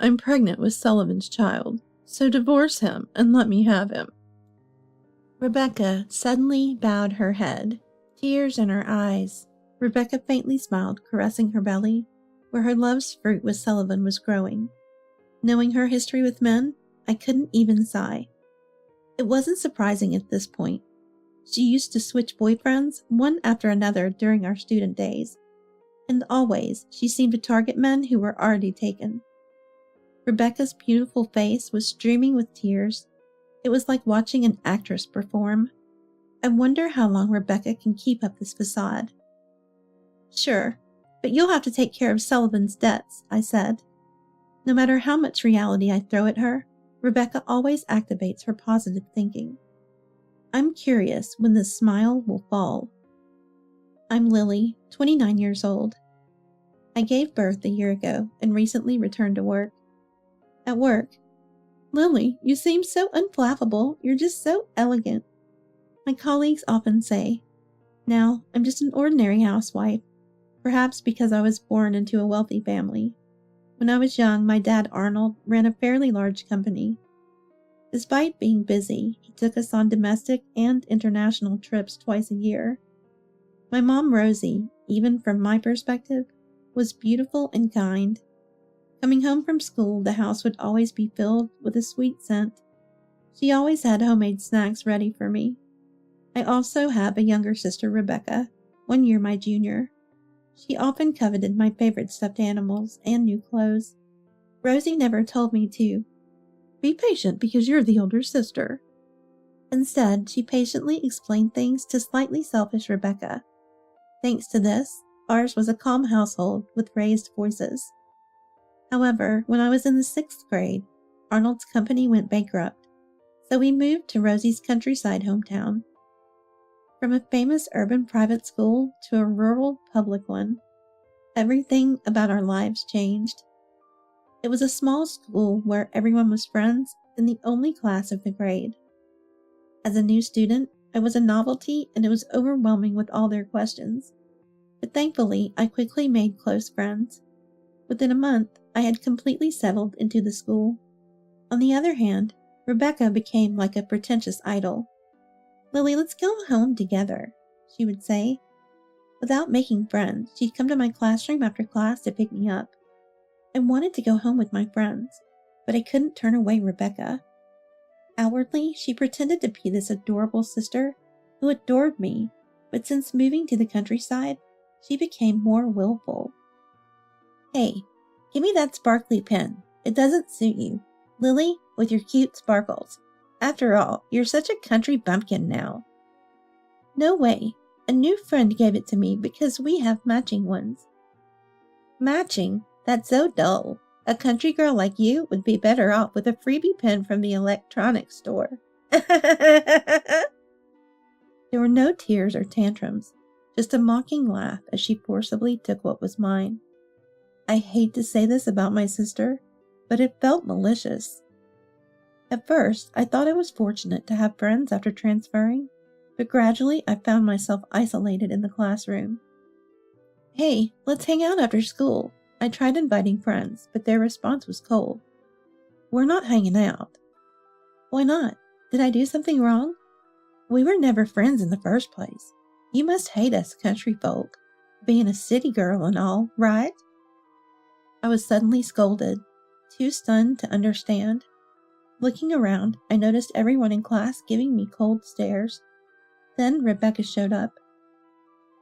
I'm pregnant with Sullivan's child, so divorce him and let me have him." Rebecca suddenly bowed her head, tears in her eyes. Rebecca faintly smiled, caressing her belly, where her love's fruit with Sullivan was growing. Knowing her history with men, I couldn't even sigh. It wasn't surprising at this point. She used to switch boyfriends one after another during our student days, and always she seemed to target men who were already taken. Rebecca's beautiful face was streaming with tears. It was like watching an actress perform. I wonder how long Rebecca can keep up this facade. "Sure, but you'll have to take care of Sullivan's debts," I said. No matter how much reality I throw at her, Rebecca always activates her positive thinking. I'm curious when this smile will fall. I'm Lily, 29 years old. I gave birth a year ago and recently returned to work. At work, "Lily, you seem so unflappable. You're just so elegant," my colleagues often say. Now, I'm just an ordinary housewife, perhaps because I was born into a wealthy family. When I was young, my dad, Arnold, ran a fairly large company. Despite being busy, he took us on domestic and international trips twice a year. My mom, Rosie, even from my perspective, was beautiful and kind. Coming home from school, the house would always be filled with a sweet scent. She always had homemade snacks ready for me. I also have a younger sister, Rebecca, 1 year my junior. She often coveted my favorite stuffed animals and new clothes. Rosie never told me to be patient because you're the older sister. Instead, she patiently explained things to slightly selfish Rebecca. Thanks to this, ours was a calm household with raised voices. However, when I was in the 6th grade, Arnold's company went bankrupt, so we moved to Rosie's countryside hometown. From a famous urban private school to a rural public one, everything about our lives changed. It was a small school where everyone was friends in the only class of the grade. As a new student, I was a novelty and it was overwhelming with all their questions. But thankfully, I quickly made close friends. Within a month, I had completely settled into the school. On the other hand, Rebecca became like a pretentious idol. "Lily, let's go home together," she would say. Without making friends, she'd come to my classroom after class to pick me up. I wanted to go home with my friends, but I couldn't turn away Rebecca. Outwardly, she pretended to be this adorable sister who adored me, but since moving to the countryside, she became more willful. "Hey, give me that sparkly pen. It doesn't suit you, Lily, with your cute sparkles. After all, you're such a country bumpkin now." "No way. A new friend gave it to me because we have matching ones." "Matching? That's so dull. A country girl like you would be better off with a freebie pen from the electronics store." There were no tears or tantrums, just a mocking laugh as she forcibly took what was mine. I hate to say this about my sister, but it felt malicious. At first, I thought I was fortunate to have friends after transferring, but gradually I found myself isolated in the classroom. "Hey, let's hang out after school." I tried inviting friends, but their response was cold. "We're not hanging out." "Why not? Did I do something wrong?" "We were never friends in the first place. You must hate us country folk, being a city girl and all, right?" I was suddenly scolded, too stunned to understand. Looking around, I noticed everyone in class giving me cold stares. Then Rebecca showed up.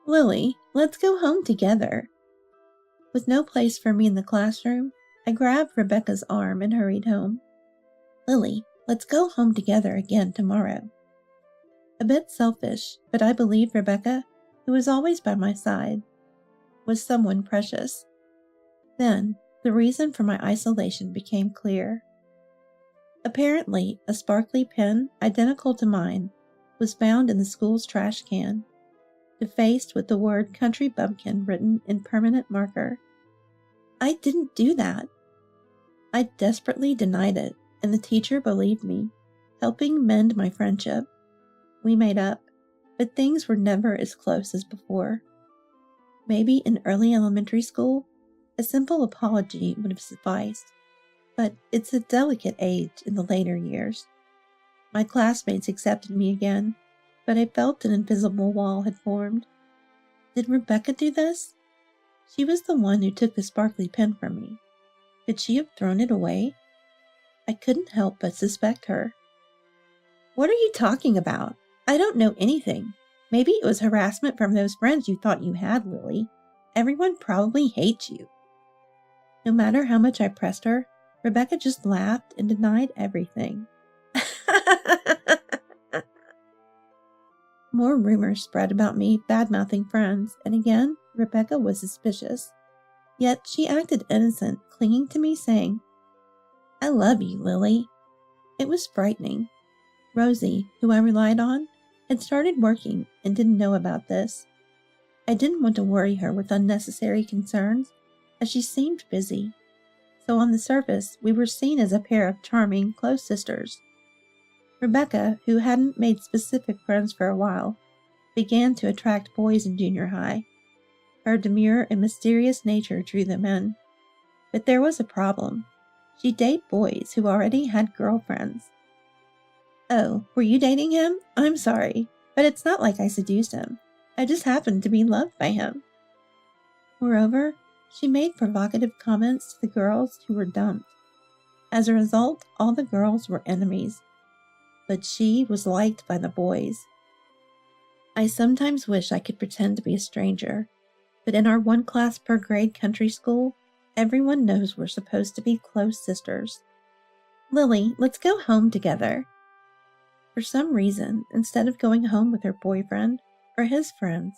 "Lily, let's go home together." With no place for me in the classroom, I grabbed Rebecca's arm and hurried home. "Lily, let's go home together again tomorrow." A bit selfish, but I believed Rebecca, who was always by my side, was someone precious. Then, the reason for my isolation became clear. Apparently, a sparkly pen identical to mine was found in the school's trash can, defaced with the word country bumpkin written in permanent marker. I didn't do that. I desperately denied it, and the teacher believed me, helping mend my friendship. We made up, but things were never as close as before. Maybe in early elementary school, a simple apology would have sufficed. but it's a delicate age in the later years. My classmates accepted me again, but I felt an invisible wall had formed. Did Rebecca do this? She was the one who took the sparkly pen from me. Could she have thrown it away? I couldn't help but suspect her. What are you talking about? I don't know anything. Maybe it was harassment from those friends you thought you had, Lily. Everyone probably hates you. No matter how much I pressed her, Rebecca just laughed and denied everything. More rumors spread about me bad-mouthing friends, and again, Rebecca was suspicious. Yet she acted innocent, clinging to me, saying, "I love you, Lily." It was frightening. Rosie, who I relied on, had started working and didn't know about this. I didn't want to worry her with unnecessary concerns, as she seemed busy. So on the surface, we were seen as a pair of charming, close sisters. Rebecca, who hadn't made specific friends for a while, began to attract boys in junior high. Her demure and mysterious nature drew them in. But there was a problem. She'd date boys who already had girlfriends. "Oh, were you dating him? I'm sorry, but it's not like I seduced him. I just happened to be loved by him." Moreover, she made provocative comments to the girls who were dumped. As a result, all the girls were enemies. But she was liked by the boys. I sometimes wish I could pretend to be a stranger, but in our one class per grade country school, everyone knows we're supposed to be close sisters. "Lily, let's go home together." For some reason, instead of going home with her boyfriend or his friends,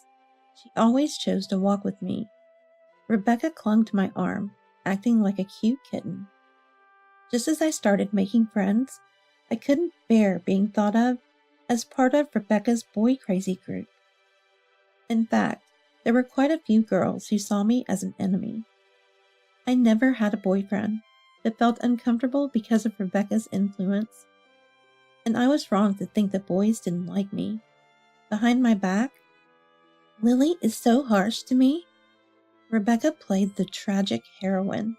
she always chose to walk with me. Rebecca clung to my arm, acting like a cute kitten. Just as I started making friends, I couldn't bear being thought of as part of Rebecca's boy-crazy group. In fact, there were quite a few girls who saw me as an enemy. I never had a boyfriend, but felt uncomfortable because of Rebecca's influence. And I was wrong to think that boys didn't like me. Behind my back, "Lily is so harsh to me." Rebecca played the tragic heroine.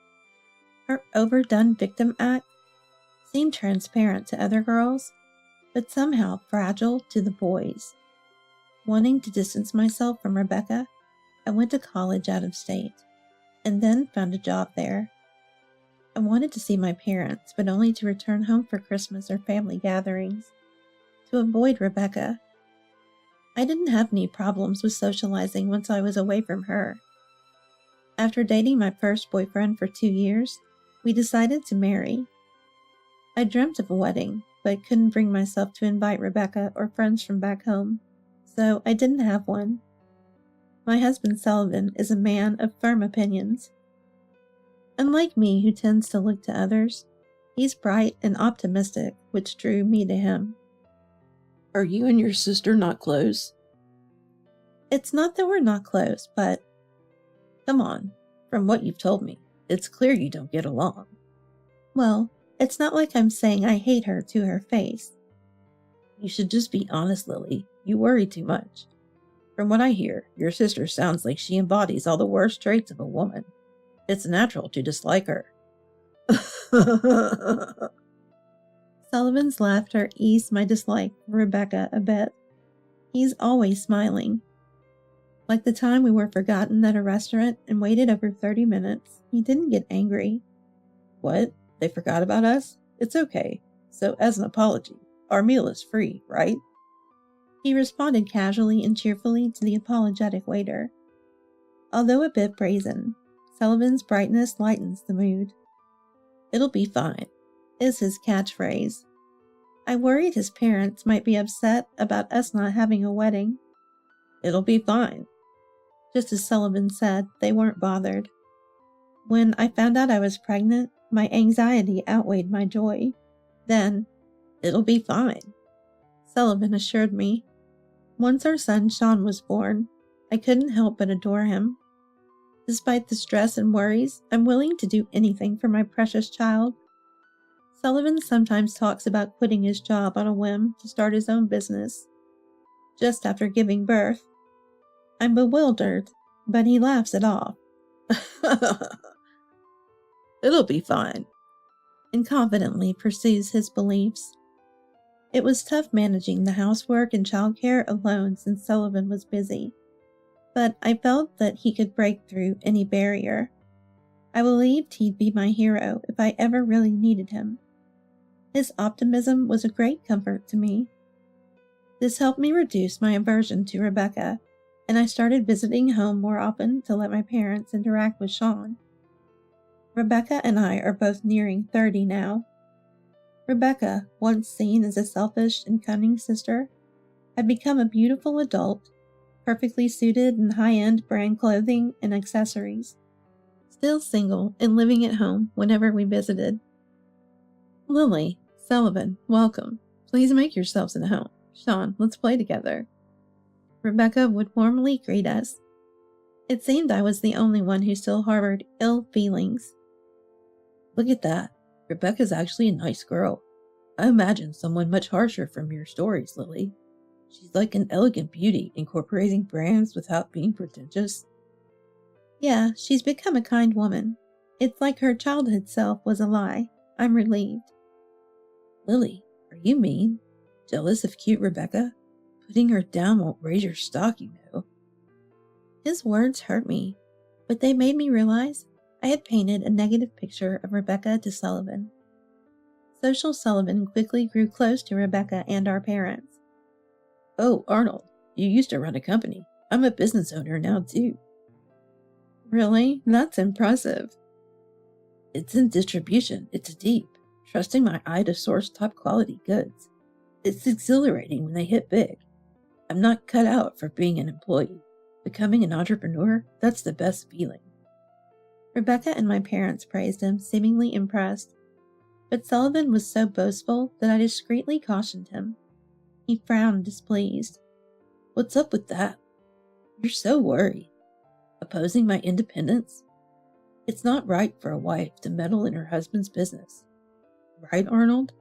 Her overdone victim act seemed transparent to other girls, but somehow fragile to the boys. Wanting to distance myself from Rebecca, I went to college out of state, and then found a job there. I wanted to see my parents, but only to return home for Christmas or family gatherings, to avoid Rebecca. I didn't have any problems with socializing once I was away from her. After dating my first boyfriend for 2 years, we decided to marry. I dreamt of a wedding, but couldn't bring myself to invite Rebecca or friends from back home, so I didn't have one. My husband Sullivan is a man of firm opinions. Unlike me, who tends to look to others, he's bright and optimistic, which drew me to him. "Are you and your sister not close?" It's not that we're not close, but "Come on, from what you've told me, it's clear you don't get along." well, it's not like I'm saying I hate her to her face. "You should just be honest, Lily. You worry too much. From what I hear, your sister sounds like she embodies all the worst traits of a woman. It's natural to dislike her." Sullivan's laughter eased my dislike for Rebecca a bit. He's always smiling. Like the time we were forgotten at a restaurant and waited over 30 minutes, he didn't get angry. "What? They forgot about us? It's okay. So as an apology, our meal is free, right?" He responded casually and cheerfully to the apologetic waiter. Although a bit brazen, Sullivan's brightness lightens the mood. "It'll be fine," is his catchphrase. I worried his parents might be upset about us not having a wedding. "It'll be fine." Just as Sullivan said, they weren't bothered. When I found out I was pregnant, my anxiety outweighed my joy. Then, "It'll be fine," Sullivan assured me. Once our son Sean was born, I couldn't help but adore him. Despite the stress and worries, I'm willing to do anything for my precious child. Sullivan sometimes talks about quitting his job on a whim to start his own business. Just after giving birth, I'm bewildered, but he laughs it off. "It'll be fine." and confidently pursues his beliefs. It was tough managing the housework and childcare alone since Sullivan was busy, but I felt that he could break through any barrier. I believed he'd be my hero if I ever really needed him. His optimism was a great comfort to me. This helped me reduce my aversion to Rebecca, and I started visiting home more often to let my parents interact with Sean. Rebecca and I are both nearing 30 now. Rebecca, once seen as a selfish and cunning sister, had become a beautiful adult, perfectly suited in high-end brand clothing and accessories. Still single and living at home whenever we visited. Lily, Sullivan, welcome. Please make yourselves at home. Sean, let's play together. Rebecca would warmly greet us. It seemed I was the only one who still harbored ill feelings. Look at that. Rebecca's actually a nice girl. I imagine someone much harsher from your stories, Lily. She's like an elegant beauty, incorporating brands without being pretentious. Yeah, she's become a kind woman. It's like her childhood self was a lie. I'm relieved. Lily, are you mean? Jealous of cute Rebecca? Putting her down won't raise your stock, you know. His words hurt me, but they made me realize I had painted a negative picture of Rebecca to Sullivan. Social Sullivan quickly grew close to Rebecca and our parents. Oh, Arnold, you used to run a company. I'm a business owner now, too. Really? That's impressive. It's in distribution. It's deep. Trusting my eye to source top-quality goods. It's exhilarating when they hit big. I'm not cut out for being an employee. Becoming an entrepreneur, that's the best feeling. Rebecca and my parents praised him, seemingly impressed. But Sullivan was so boastful that I discreetly cautioned him. He frowned displeased. What's up with that? You're so worried. Opposing my independence? It's not right for a wife to meddle in her husband's business. Right, Arnold?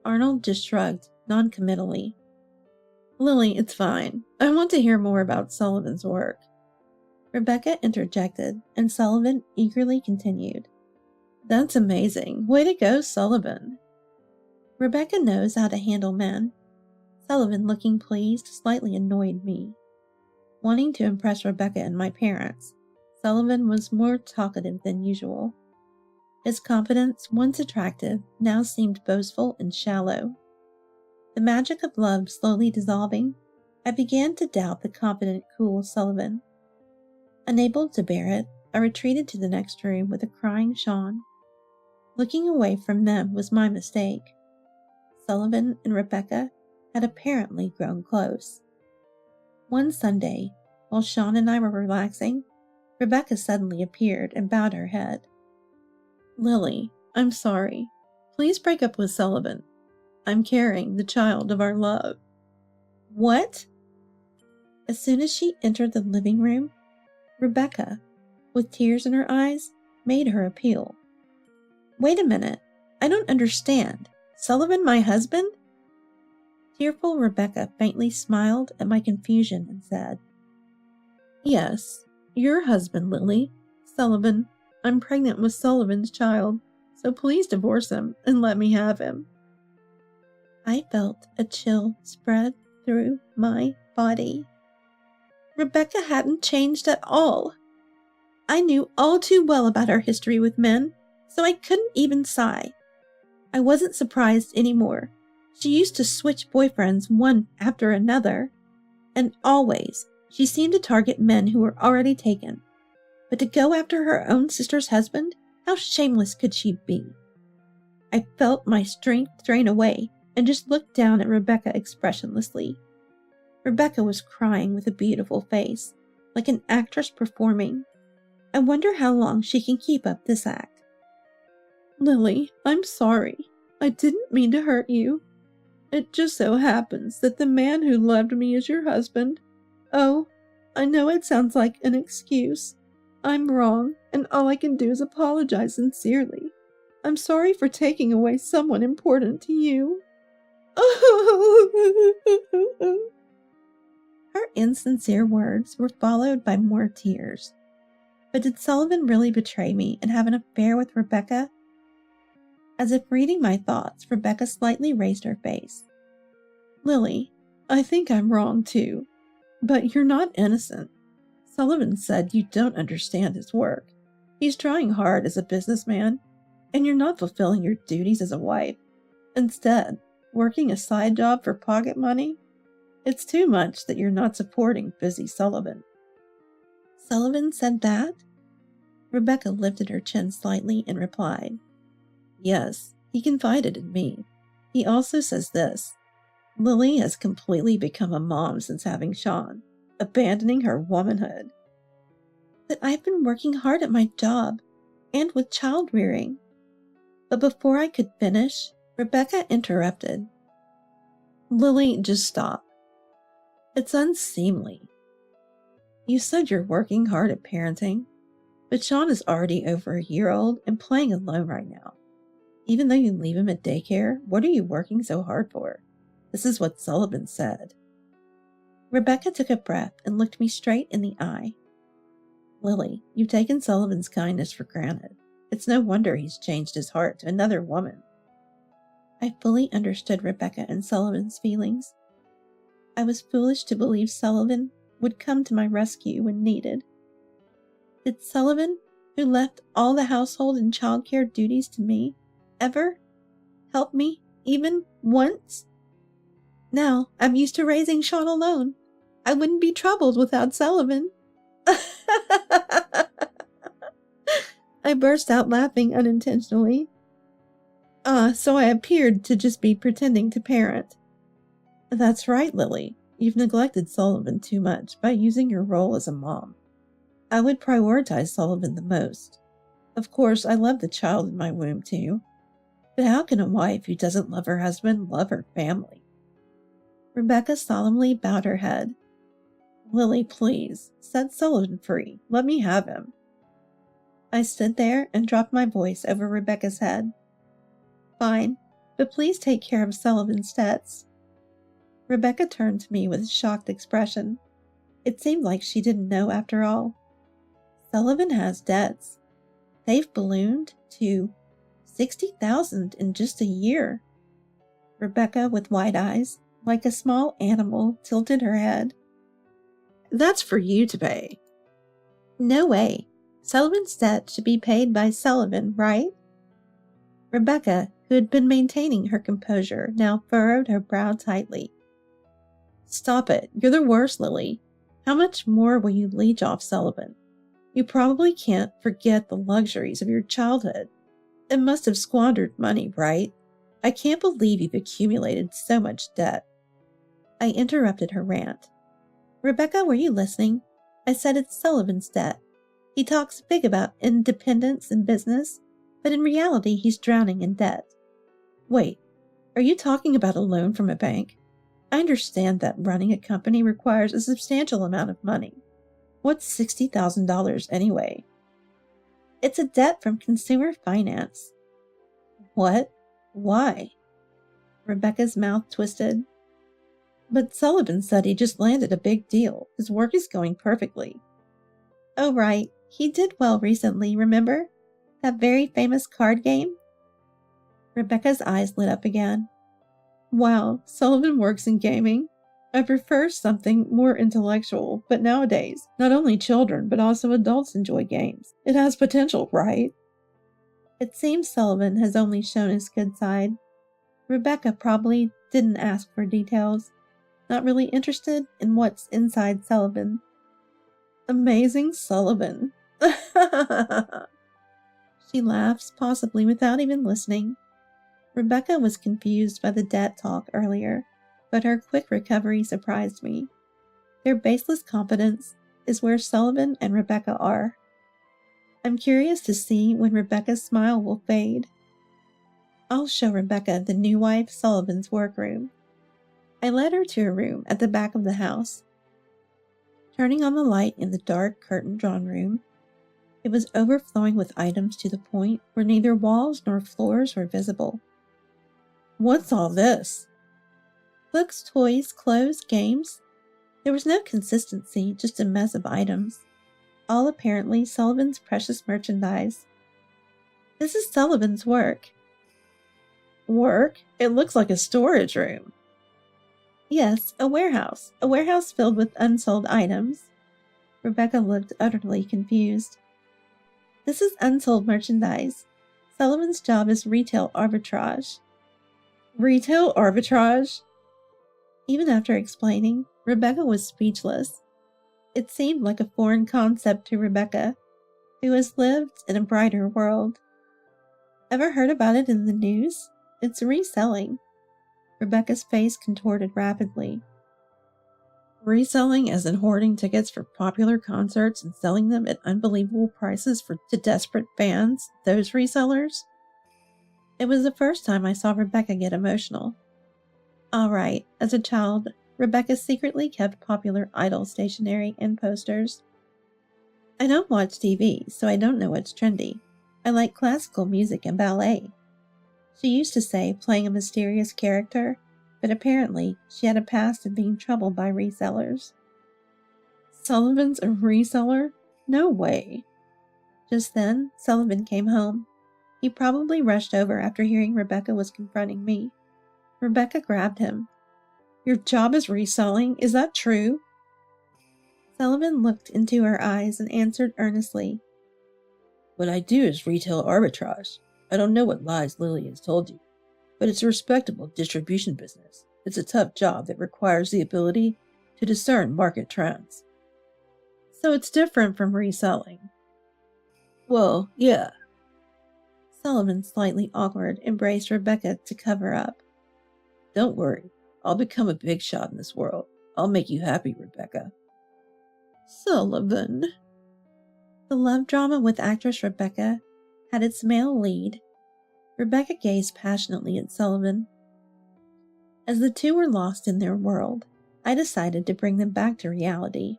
Arnold just shrugged, noncommittally. Lily, it's fine. I want to hear more about Sullivan's work. Rebecca interjected, and Sullivan eagerly continued. That's amazing. Way to go, Sullivan. Rebecca knows how to handle men. Sullivan, looking pleased, slightly annoyed me. Wanting to impress Rebecca and my parents, Sullivan was more talkative than usual. His confidence, once attractive, now seemed boastful and shallow. The magic of love slowly dissolving, I began to doubt the confident, cool Sullivan. Unable to bear it, I retreated to the next room with a crying Sean. Looking away from them was my mistake. Sullivan and Rebecca had apparently grown close. One Sunday, while Sean and I were relaxing, Rebecca suddenly appeared and bowed her head. Lily, I'm sorry. Please break up with Sullivan. I'm carrying the child of our love. What? As soon as she entered the living room, Rebecca, with tears in her eyes, made her appeal. Wait a minute. I don't understand. Sullivan my husband? Tearful Rebecca faintly smiled at my confusion and said, Yes, your husband, Lily. Sullivan. I'm pregnant with Sullivan's child, so please divorce him and let me have him. I felt a chill spread through my body. Rebecca hadn't changed at all. I knew all too well about her history with men, so I couldn't even sigh. I wasn't surprised anymore. She used to switch boyfriends one after another, and always she seemed to target men who were already taken. But to go after her own sister's husband, how shameless could she be? I felt my strength drain away and just looked down at Rebecca expressionlessly. Rebecca was crying with a beautiful face, like an actress performing. I wonder how long she can keep up this act. Lily, I'm sorry. I didn't mean to hurt you. It just so happens that the man who loved me is your husband. Oh, I know it sounds like an excuse. I'm wrong, and all I can do is apologize sincerely. I'm sorry for taking away someone important to you. Her insincere words were followed by more tears. But did Sullivan really betray me and have an affair with Rebecca? As if reading my thoughts, Rebecca slightly raised her face. Lily, I think I'm wrong too, but you're not innocent. Sullivan said you don't understand his work. He's trying hard as a businessman, and you're not fulfilling your duties as a wife. Instead, working a side job for pocket money? It's too much that you're not supporting busy Sullivan. Sullivan said that? Rebecca lifted her chin slightly and replied, Yes, he confided in me. He also says this. Lily has completely become a mom since having Sean, abandoning her womanhood. But I've been working hard at my job and with child rearing. But before I could finish, Rebecca interrupted. Lily, just stop. It's unseemly. You said you're working hard at parenting, but Sean is already over a year old and playing alone right now. Even though you leave him at daycare, what are you working so hard for? This is what Sullivan said. Rebecca took a breath and looked me straight in the eye. Lily, you've taken Sullivan's kindness for granted. It's no wonder he's changed his heart to another woman. I fully understood Rebecca and Sullivan's feelings. I was foolish to believe Sullivan would come to my rescue when needed. Did Sullivan, who left all the household and childcare duties to me, ever help me even once? Now I'm used to raising Sean alone. I wouldn't be troubled without Sullivan. I burst out laughing unintentionally. So I appeared to just be pretending to parent. That's right, Lily. You've neglected Sullivan too much by using your role as a mom. I would prioritize Sullivan the most. Of course, I love the child in my womb too. But how can a wife who doesn't love her husband love her family? Rebecca solemnly bowed her head. Lily, please, set Sullivan free. Let me have him. I stood there and dropped my voice over Rebecca's head. Fine, but please take care of Sullivan's debts. Rebecca turned to me with a shocked expression. It seemed like she didn't know after all. Sullivan has debts. They've ballooned to $60,000 in just a year. Rebecca, with wide eyes, like a small animal, tilted her head. That's for you to pay. No way. Sullivan's debt should be paid by Sullivan, right? Rebecca, who had been maintaining her composure, now furrowed her brow tightly. Stop it. You're the worst, Lily. How much more will you leech off Sullivan? You probably can't forget the luxuries of your childhood. It must have squandered money, right? I can't believe you've accumulated so much debt. I interrupted her rant. Rebecca, were you listening? I said it's Sullivan's debt. He talks big about independence in business, but in reality he's drowning in debt. Wait, are you talking about a loan from a bank? I understand that running a company requires a substantial amount of money. What's $60,000 anyway? It's a debt from consumer finance. What? Why? Rebecca's mouth twisted. But Sullivan said he just landed a big deal. His work is going perfectly. Oh, right. He did well recently, remember? That very famous card game? Rebecca's eyes lit up again. Wow, Sullivan works in gaming. I prefer something more intellectual, but nowadays, not only children, but also adults enjoy games. It has potential, right? It seems Sullivan has only shown his good side. Rebecca probably didn't ask for details, not really interested in what's inside Sullivan. Amazing Sullivan. She laughs, possibly without even listening. Rebecca was confused by the debt talk earlier, but her quick recovery surprised me. Their baseless confidence is where Sullivan and Rebecca are. I'm curious to see when Rebecca's smile will fade. I'll show Rebecca the new wife Sullivan's workroom. I led her to a room at the back of the house. Turning on the light in the dark, curtain-drawn room, it was overflowing with items to the point where neither walls nor floors were visible. What's all this? Books, toys, clothes, games. There was no consistency, just a mess of items. All apparently Sullivan's precious merchandise. This is Sullivan's work. Work? It looks like a storage room. Yes, a warehouse. A warehouse filled with unsold items. Rebecca looked utterly confused. This is unsold merchandise. Sullivan's job is retail arbitrage. Retail arbitrage? Even after explaining, Rebecca was speechless. It seemed like a foreign concept to Rebecca, who has lived in a brighter world. Ever heard about it in the news? It's reselling. Rebecca's face contorted rapidly. Reselling as in hoarding tickets for popular concerts and selling them at unbelievable prices to desperate fans, those resellers? It was the first time I saw Rebecca get emotional. All right, as a child, Rebecca secretly kept popular idol stationery and posters. I don't watch TV, so I don't know what's trendy. I like classical music and ballet. She used to say playing a mysterious character, but apparently she had a past of being troubled by resellers. Sullivan's a reseller? No way. Just then, Sullivan came home. He probably rushed over after hearing Rebecca was confronting me. Rebecca grabbed him. Your job is reselling? Is that true? Sullivan looked into her eyes and answered earnestly. What I do is retail arbitrage. I don't know what lies Lily has told you, but it's a respectable distribution business. It's a tough job that requires the ability to discern market trends. So it's different from reselling. Well, yeah. Sullivan, slightly awkward, embraced Rebecca to cover up. Don't worry. I'll become a big shot in this world. I'll make you happy, Rebecca. Sullivan. The love drama with actress Rebecca had its male lead. Rebecca gazed passionately at Sullivan. As the two were lost in their world, I decided to bring them back to reality.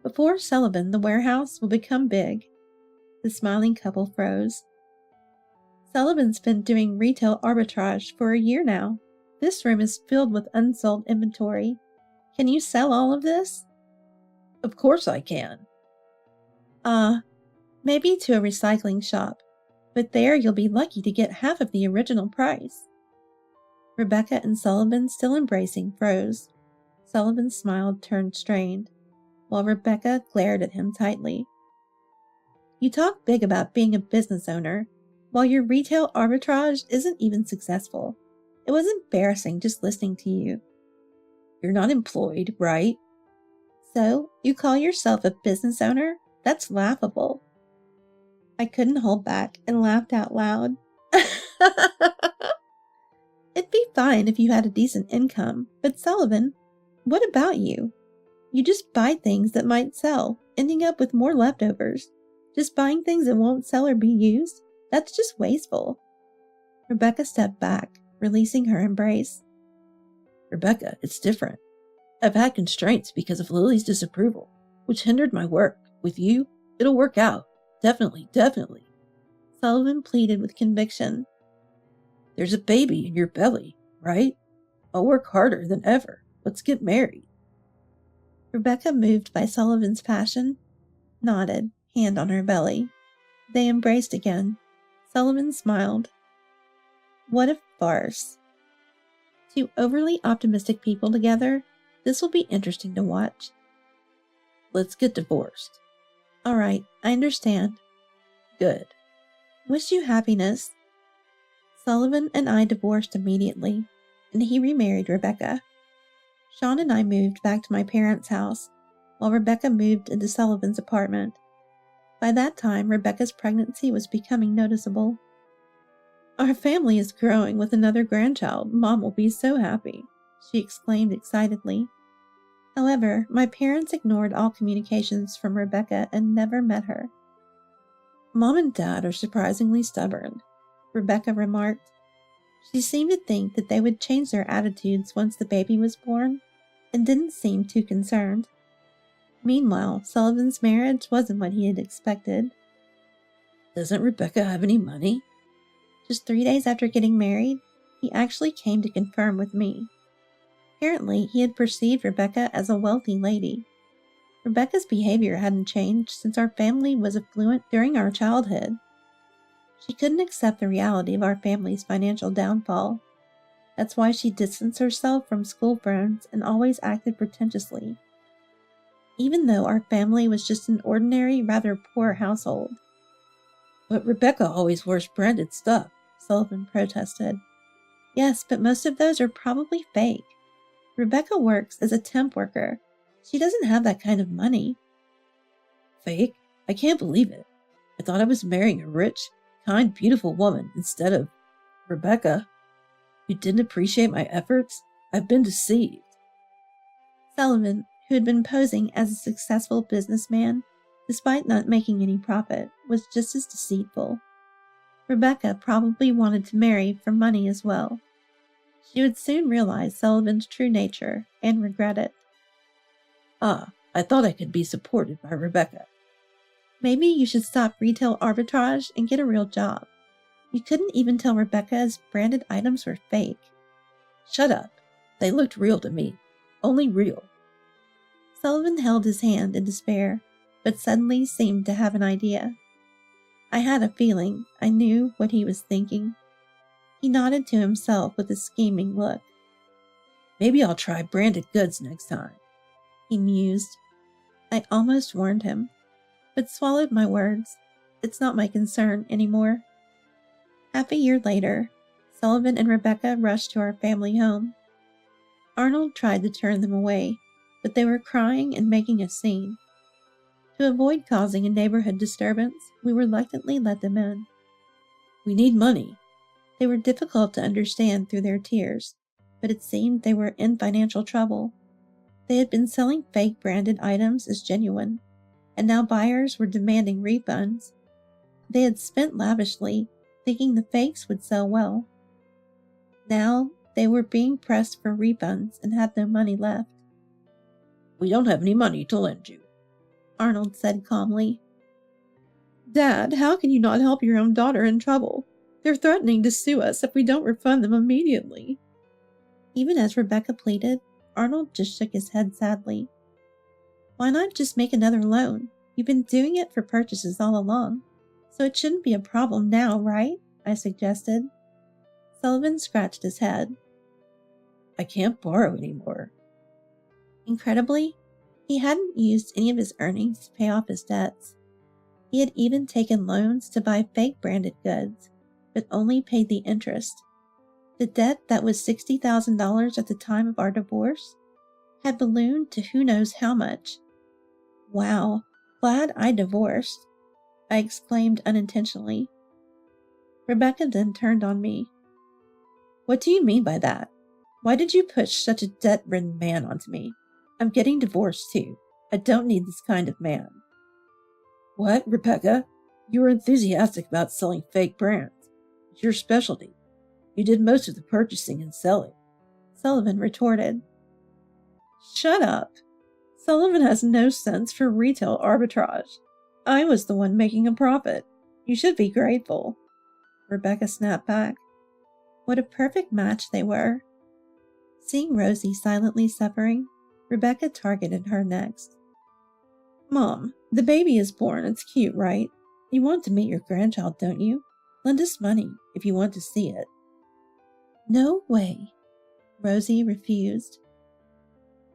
Before Sullivan, the warehouse will become big. The smiling couple froze. Sullivan's been doing retail arbitrage for a year now. This room is filled with unsold inventory. Can you sell all of this? Of course I can. Maybe to a recycling shop, but there you'll be lucky to get half of the original price. Rebecca and Sullivan, still embracing, froze. Sullivan's smile turned strained, while Rebecca glared at him tightly. You talk big about being a business owner, while your retail arbitrage isn't even successful. It was embarrassing just listening to you. You're not employed, right? So, you call yourself a business owner? That's laughable. I couldn't hold back and laughed out loud. It'd be fine if you had a decent income, but Sullivan, what about you? You just buy things that might sell, ending up with more leftovers. Just buying things that won't sell or be used? That's just wasteful. Rebecca stepped back, releasing her embrace. Rebecca, it's different. I've had constraints because of Lily's disapproval, which hindered my work. With you, it'll work out. Definitely, definitely. Sullivan pleaded with conviction. There's a baby in your belly, right? I'll work harder than ever. Let's get married. Rebecca, moved by Sullivan's passion, nodded, hand on her belly. They embraced again. Sullivan smiled. What a farce. Two overly optimistic people together. This will be interesting to watch. Let's get divorced. All right, I understand. Good. Wish you happiness. Sullivan and I divorced immediately, and he remarried Rebecca. Sean and I moved back to my parents' house, while Rebecca moved into Sullivan's apartment. By that time, Rebecca's pregnancy was becoming noticeable. Our family is growing with another grandchild. Mom will be so happy, she exclaimed excitedly. However, my parents ignored all communications from Rebecca and never met her. Mom and Dad are surprisingly stubborn, Rebecca remarked. She seemed to think that they would change their attitudes once the baby was born, and didn't seem too concerned. Meanwhile, Sullivan's marriage wasn't what he had expected. Doesn't Rebecca have any money? Just 3 days after getting married, he actually came to confirm with me. Apparently, he had perceived Rebecca as a wealthy lady. Rebecca's behavior hadn't changed since our family was affluent during our childhood. She couldn't accept the reality of our family's financial downfall. That's why she distanced herself from school friends and always acted pretentiously, even though our family was just an ordinary, rather poor household. But Rebecca always wears branded stuff, Sullivan protested. Yes, but most of those are probably fake. Rebecca works as a temp worker. She doesn't have that kind of money. Fake? I can't believe it. I thought I was marrying a rich, kind, beautiful woman instead of Rebecca. You didn't appreciate my efforts? I've been deceived. Sullivan, who had been posing as a successful businessman, despite not making any profit, was just as deceitful. Rebecca probably wanted to marry for money as well. She would soon realize Sullivan's true nature and regret it. I thought I could be supported by Rebecca. Maybe you should stop retail arbitrage and get a real job. You couldn't even tell Rebecca's branded items were fake. Shut up. They looked real to me. Only real. Sullivan held his hand in despair, but suddenly seemed to have an idea. I had a feeling I knew what he was thinking. He nodded to himself with a scheming look. Maybe I'll try branded goods next time, he mused. I almost warned him, but swallowed my words. It's not my concern anymore. Half a year later, Sullivan and Rebecca rushed to our family home. Arnold tried to turn them away, but they were crying and making a scene. To avoid causing a neighborhood disturbance, we reluctantly let them in. We need money. They were difficult to understand through their tears, but it seemed they were in financial trouble. They had been selling fake branded items as genuine, and now buyers were demanding refunds. They had spent lavishly, thinking the fakes would sell well. Now they were being pressed for refunds and had no money left. We don't have any money to lend you, Arnold said calmly. Dad, how can you not help your own daughter in trouble? They're threatening to sue us if we don't refund them immediately. Even as Rebecca pleaded, Arnold just shook his head sadly. Why not just make another loan? You've been doing it for purchases all along, so it shouldn't be a problem now, right? I suggested. Sullivan scratched his head. I can't borrow anymore. Incredibly, he hadn't used any of his earnings to pay off his debts. He had even taken loans to buy fake branded goods, but only paid the interest. The debt that was $60,000 at the time of our divorce had ballooned to who knows how much. Wow, glad I divorced, I exclaimed unintentionally. Rebecca then turned on me. What do you mean by that? Why did you push such a debt-ridden man onto me? I'm getting divorced too. I don't need this kind of man. What, Rebecca? You were enthusiastic about selling fake brands. It's your specialty. You did most of the purchasing and selling, Sullivan retorted. Shut up. Sullivan has no sense for retail arbitrage. I was the one making a profit. You should be grateful. Rebecca snapped back. What a perfect match they were. Seeing Rosie silently suffering, Rebecca targeted her next. Mom, the baby is born. It's cute, right? You want to meet your grandchild, don't you? Lend us money if you want to see it. No way. Rosie refused.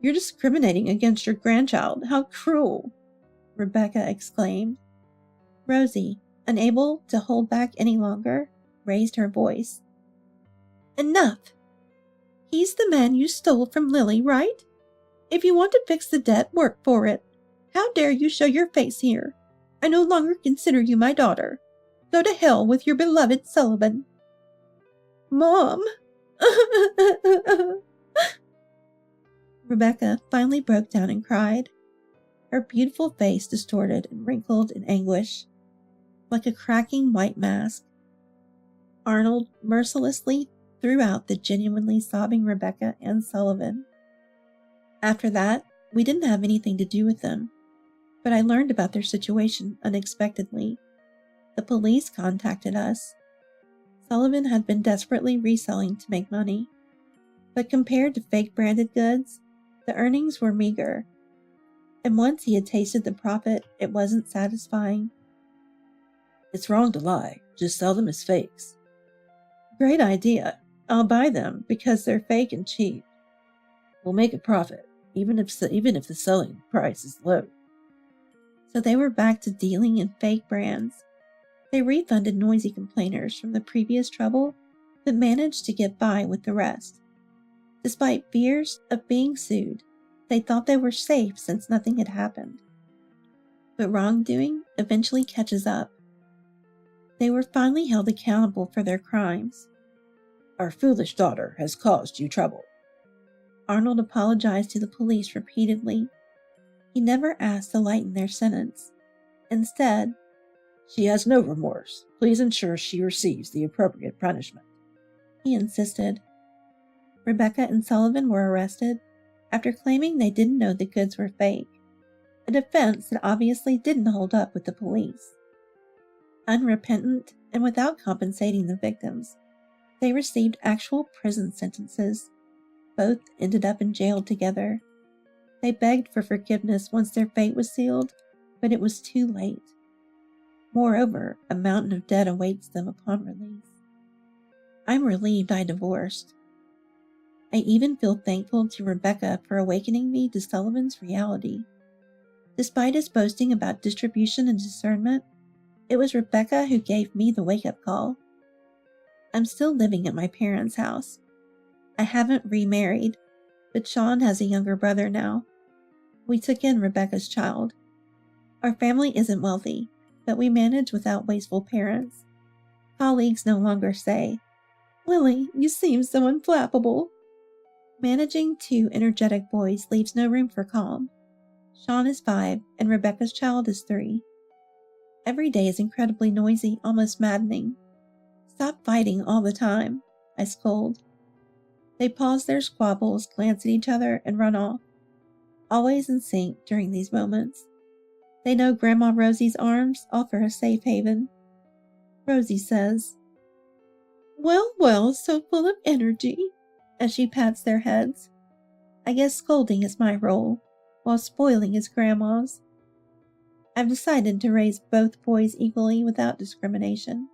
You're discriminating against your grandchild. How cruel, Rebecca exclaimed. Rosie, unable to hold back any longer, raised her voice. Enough! He's the man you stole from Lily, right? If you want to fix the debt, work for it. How dare you show your face here? I no longer consider you my daughter. Go to hell with your beloved Sullivan. Mom! Rebecca finally broke down and cried, her beautiful face distorted and wrinkled in anguish, like a cracking white mask. Arnold mercilessly threw out the genuinely sobbing Rebecca and Sullivan. After that, we didn't have anything to do with them, but I learned about their situation unexpectedly. The police contacted us. Sullivan had been desperately reselling to make money, but compared to fake branded goods, the earnings were meager, and once he had tasted the profit, it wasn't satisfying. It's wrong to lie. Just sell them as fakes. Great idea. I'll buy them because they're fake and cheap. We'll make a profit, even if the selling price is low. So they were back to dealing in fake brands. They refunded noisy complainers from the previous trouble, but managed to get by with the rest. Despite fears of being sued, they thought they were safe since nothing had happened. But wrongdoing eventually catches up. They were finally held accountable for their crimes. Our foolish daughter has caused you trouble. Arnold apologized to the police repeatedly. He never asked to lighten their sentence. Instead, she has no remorse. Please ensure she receives the appropriate punishment, he insisted. Rebecca and Sullivan were arrested after claiming they didn't know the goods were fake, a defense that obviously didn't hold up with the police. Unrepentant and without compensating the victims, they received actual prison sentences. Both ended up in jail together. They begged for forgiveness once their fate was sealed, but it was too late. Moreover, a mountain of debt awaits them upon release. I'm relieved I divorced. I even feel thankful to Rebecca for awakening me to Sullivan's reality. Despite his boasting about distribution and discernment, it was Rebecca who gave me the wake-up call. I'm still living at my parents' house. I haven't remarried, but Sean has a younger brother now. We took in Rebecca's child. Our family isn't wealthy, but we manage without wasteful parents. Colleagues no longer say, "Lily, you seem so unflappable." Managing two energetic boys leaves no room for calm. Sean is 5 and Rebecca's child is 3. Every day is incredibly noisy, almost maddening. "Stop fighting all the time," I scold. They pause their squabbles, glance at each other, and run off, always in sync during these moments. They know Grandma Rosie's arms offer a safe haven. Rosie says, "Well, well, so full of energy," as she pats their heads. I guess scolding is my role, while spoiling is Grandma's. I've decided to raise both boys equally without discrimination.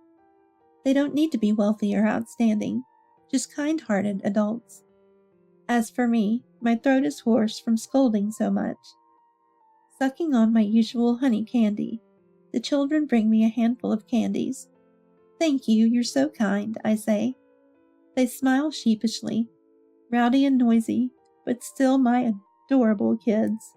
They don't need to be wealthy or outstanding, just kind-hearted adults. As for me, my throat is hoarse from scolding so much. Sucking on my usual honey candy, the children bring me a handful of candies. "Thank you, you're so kind," I say. They smile sheepishly, rowdy and noisy, but still my adorable kids.